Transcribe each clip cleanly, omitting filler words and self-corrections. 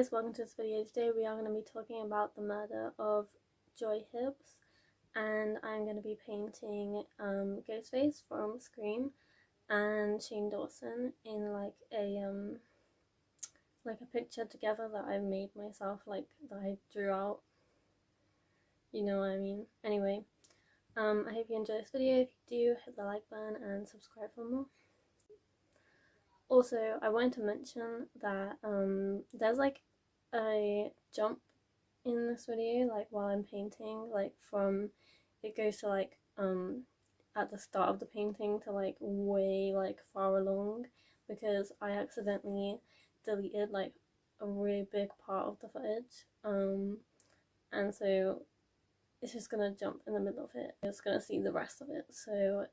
guys, welcome to this video. Today we are going to be talking about the murder of Joy Hibbs, and I'm going to be painting Ghostface from Scream and Shane Dawson in like a picture together that I made myself, like that I drew out. You know what I mean. Anyway, I hope you enjoy this video. If you do, hit the like button and subscribe for more. Also, I wanted to mention that there's like a jump in this video, like while I'm painting, like from it goes to like at the start of the painting to like way like far along, because I accidentally deleted like a really big part of the footage, and so it's just gonna jump in the middle of it. You're just gonna see the rest of it. So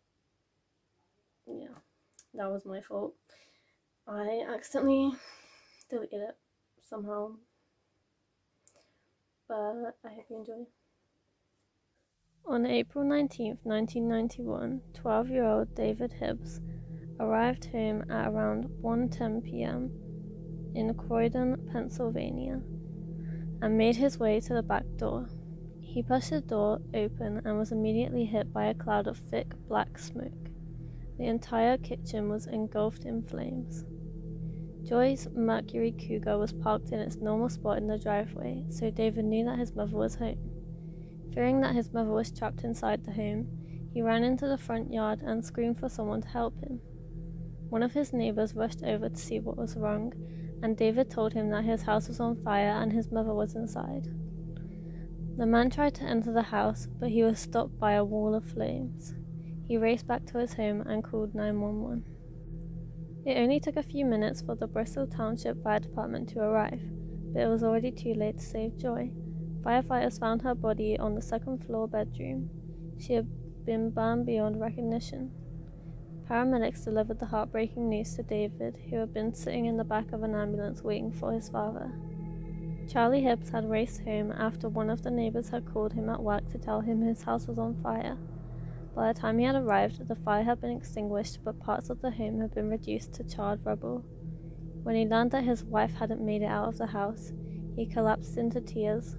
yeah, that was my fault. I accidentally deleted it somehow, but I hope you enjoy. On April 19th, 1991, 12-year-old David Hibbs arrived home at around 1:10 p.m. in Croydon, Pennsylvania, and made his way to the back door. He pushed the door open and was immediately hit by a cloud of thick black smoke. The entire kitchen was engulfed in flames. Joy's Mercury Cougar was parked in its normal spot in the driveway, so David knew that his mother was home. Fearing that his mother was trapped inside the home, he ran into the front yard and screamed for someone to help him. One of his neighbors rushed over to see what was wrong, and David told him that his house was on fire and his mother was inside. The man tried to enter the house, but he was stopped by a wall of flames. He raced back to his home and called 911. It only took a few minutes for the Bristol Township Fire Department to arrive, but it was already too late to save Joy. Firefighters found her body on the second-floor bedroom. She had been burned beyond recognition. Paramedics delivered the heartbreaking news to David, who had been sitting in the back of an ambulance waiting for his father. Charlie Hibbs had raced home after one of the neighbors had called him at work to tell him his house was on fire. By the time he had arrived, the fire had been extinguished, but parts of the home had been reduced to charred rubble. When he learned that his wife hadn't made it out of the house, he collapsed into tears.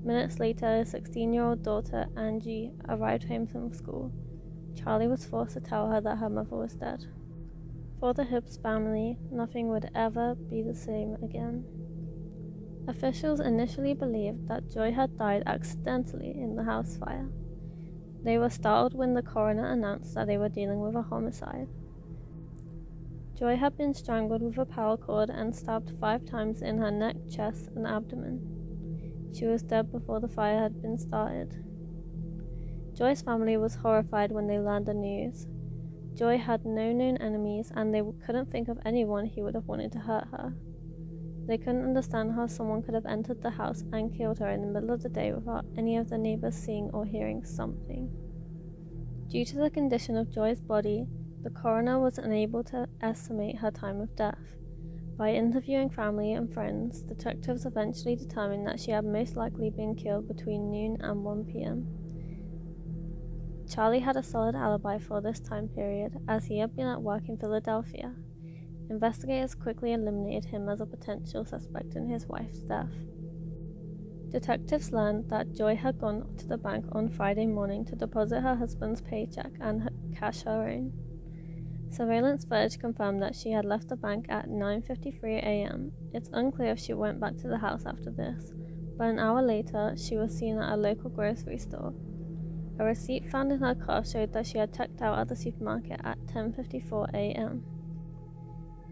Minutes later, his 16-year-old daughter, Angie, arrived home from school. Charlie was forced to tell her that her mother was dead. For the Hibbs family, nothing would ever be the same again. Officials initially believed that Joy had died accidentally in the house fire. They were startled when the coroner announced that they were dealing with a homicide. Joy had been strangled with a power cord and stabbed 5 times in her neck, chest, and abdomen. She was dead before the fire had been started. Joy's family was horrified when they learned the news. Joy had no known enemies, and they couldn't think of anyone who would have wanted to hurt her. They couldn't understand how someone could have entered the house and killed her in the middle of the day without any of the neighbors seeing or hearing something. Due to the condition of Joy's body, the coroner was unable to estimate her time of death. By interviewing family and friends, detectives eventually determined that she had most likely been killed between noon and 1 p.m. Charlie had a solid alibi for this time period, as he had been at work in Philadelphia. Investigators quickly eliminated him as a potential suspect in his wife's death. Detectives learned that Joy had gone to the bank on Friday morning to deposit her husband's paycheck and cash her own. Surveillance footage confirmed that she had left the bank at 9:53 a.m. It's unclear if she went back to the house after this, but an hour later she was seen at a local grocery store. A receipt found in her car showed that she had checked out at the supermarket at 10:54 a.m.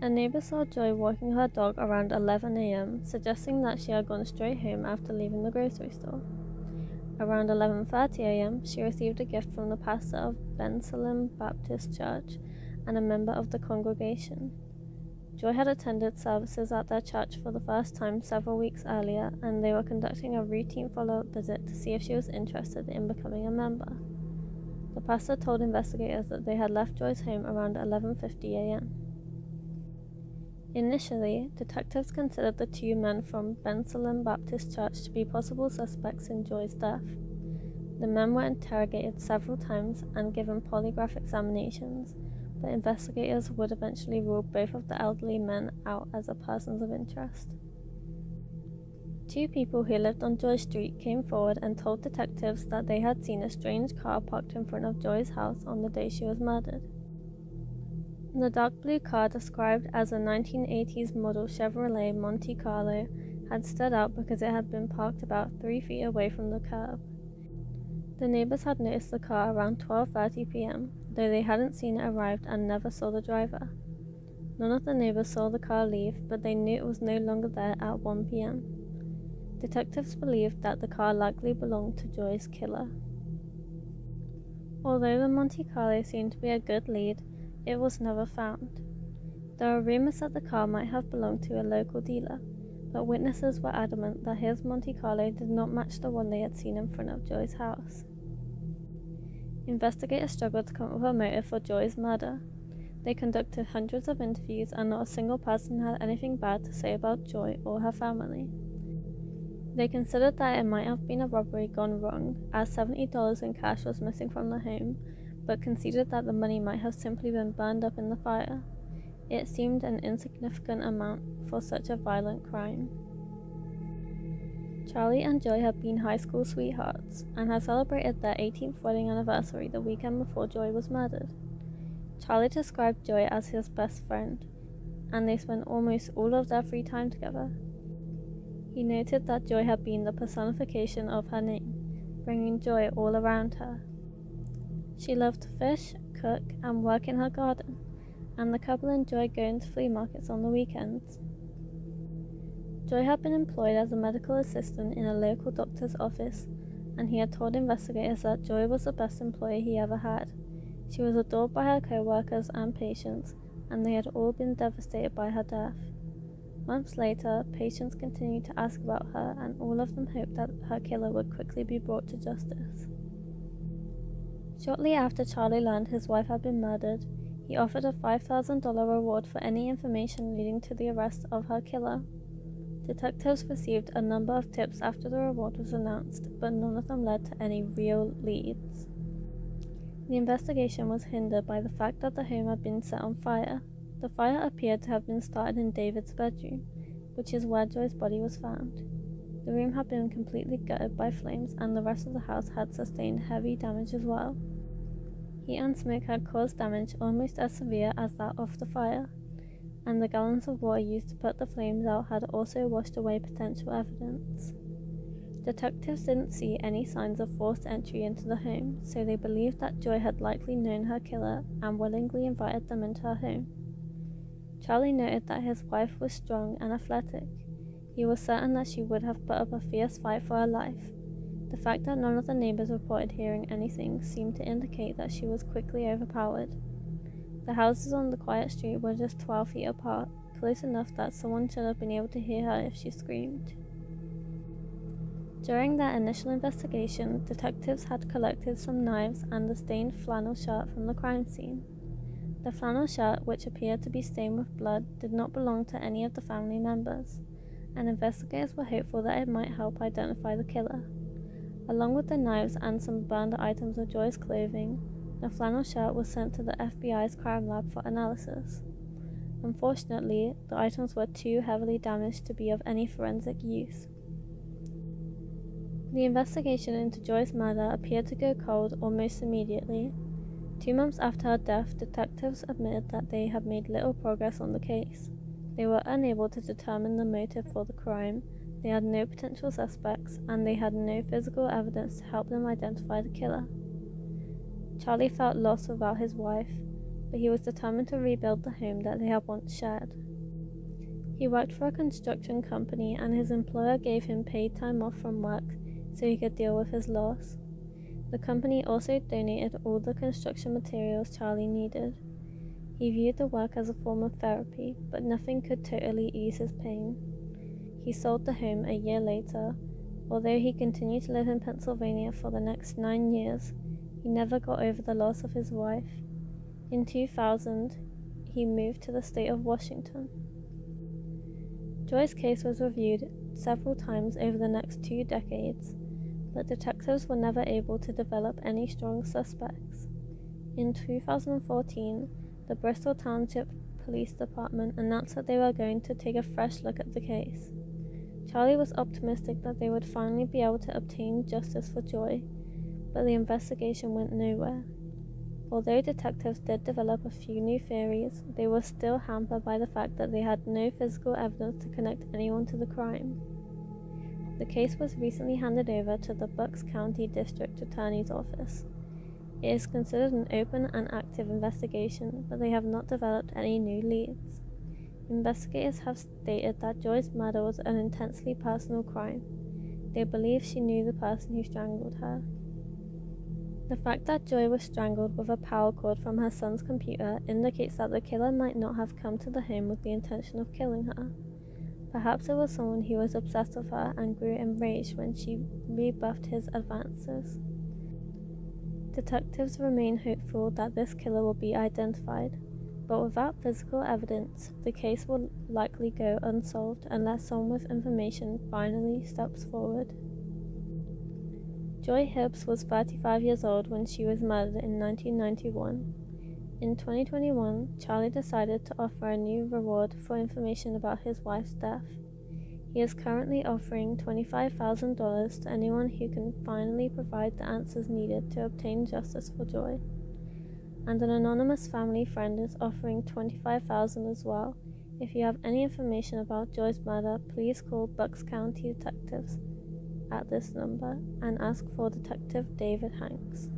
A neighbor saw Joy walking her dog around 11 a.m., suggesting that she had gone straight home after leaving the grocery store. Around 11:30 a.m., she received a gift from the pastor of Bensalem Baptist Church and a member of the congregation. Joy had attended services at their church for the first time several weeks earlier, and they were conducting a routine follow-up visit to see if she was interested in becoming a member. The pastor told investigators that they had left Joy's home around 11:50 a.m. Initially, detectives considered the 2 men from Bensalem Baptist Church to be possible suspects in Joy's death. The men were interrogated several times and given polygraph examinations, but investigators would eventually rule both of the elderly men out as persons of interest. Two people who lived on Joy Street came forward and told detectives that they had seen a strange car parked in front of Joy's house on the day she was murdered. The dark blue car, described as a 1980s model Chevrolet Monte Carlo, had stood out because it had been parked about 3 feet away from the curb. The neighbors had noticed the car around 12:30 p.m., though they hadn't seen it arrive and never saw the driver. None of the neighbors saw the car leave, but they knew it was no longer there at 1 p.m. Detectives believed that the car likely belonged to Joy's killer. Although the Monte Carlo seemed to be a good lead, it was never found. There were rumors that the car might have belonged to a local dealer, but witnesses were adamant that his Monte Carlo did not match the one they had seen in front of Joy's house. Investigators struggled to come up with a motive for Joy's murder. They conducted hundreds of interviews and not a single person had anything bad to say about Joy or her family. They considered that it might have been a robbery gone wrong, as $70 in cash was missing from the home, but conceded that the money might have simply been burned up in the fire. It seemed an insignificant amount for such a violent crime. Charlie and Joy had been high school sweethearts and had celebrated their 18th wedding anniversary the weekend before Joy was murdered. Charlie described Joy as his best friend, and they spent almost all of their free time together. He noted that Joy had been the personification of her name, bringing joy all around her. She loved to fish, cook, and work in her garden, and the couple enjoyed going to flea markets on the weekends. Joy had been employed as a medical assistant in a local doctor's office, and he had told investigators that Joy was the best employee he ever had. She was adored by her co-workers and patients, and they had all been devastated by her death. Months later, patients continued to ask about her, and all of them hoped that her killer would quickly be brought to justice. Shortly after Charlie learned his wife had been murdered, he offered a $5,000 reward for any information leading to the arrest of her killer. Detectives received a number of tips after the reward was announced, but none of them led to any real leads. The investigation was hindered by the fact that the home had been set on fire. The fire appeared to have been started in David's bedroom, which is where Joy's body was found. The room had been completely gutted by flames, and the rest of the house had sustained heavy damage as well. Heat and smoke had caused damage almost as severe as that of the fire, and the gallons of water used to put the flames out had also washed away potential evidence. Detectives didn't see any signs of forced entry into the home, so they believed that Joy had likely known her killer and willingly invited them into her home. Charlie noted that his wife was strong and athletic. He was certain that she would have put up a fierce fight for her life. The fact that none of the neighbors reported hearing anything seemed to indicate that she was quickly overpowered. The houses on the quiet street were just 12 feet apart, close enough that someone should have been able to hear her if she screamed. During their initial investigation, detectives had collected some knives and a stained flannel shirt from the crime scene. The flannel shirt, which appeared to be stained with blood, did not belong to any of the family members, and investigators were hopeful that it might help identify the killer. Along with the knives and some burned items of Joy's clothing, the flannel shirt was sent to the FBI's crime lab for analysis. Unfortunately, the items were too heavily damaged to be of any forensic use. The investigation into Joy's murder appeared to go cold almost immediately. 2 months after her death, detectives admitted that they had made little progress on the case. They were unable to determine the motive for the crime, they had no potential suspects, and they had no physical evidence to help them identify the killer. Charlie felt lost without his wife, but he was determined to rebuild the home that they had once shared. He worked for a construction company, and his employer gave him paid time off from work so he could deal with his loss. The company also donated all the construction materials Charlie needed. He viewed the work as a form of therapy, but nothing could totally ease his pain. He sold the home a year later. Although he continued to live in Pennsylvania for the next 9 years, he never got over the loss of his wife. In 2000, he moved to the state of Washington. Joy's case was reviewed several times over the next 2 decades, but detectives were never able to develop any strong suspects. In 2014, the Bristol Township Police Department announced that they were going to take a fresh look at the case. Charlie was optimistic that they would finally be able to obtain justice for Joy, but the investigation went nowhere. Although detectives did develop a few new theories, they were still hampered by the fact that they had no physical evidence to connect anyone to the crime. The case was recently handed over to the Bucks County District Attorney's Office. It is considered an open and active investigation, but they have not developed any new leads. Investigators have stated that Joy's murder was an intensely personal crime. They believe she knew the person who strangled her. The fact that Joy was strangled with a power cord from her son's computer indicates that the killer might not have come to the home with the intention of killing her. Perhaps it was someone who was obsessed with her and grew enraged when she rebuffed his advances. Detectives remain hopeful that this killer will be identified, but without physical evidence, the case will likely go unsolved unless someone with information finally steps forward. Joy Hibbs was 35 years old when she was murdered in 1991. In 2021, Charlie decided to offer a new reward for information about his wife's death. He is currently offering $25,000 to anyone who can finally provide the answers needed to obtain justice for Joy. And an anonymous family friend is offering $25,000 as well. If you have any information about Joy's murder, please call Bucks County Detectives at this number and ask for Detective David Hanks.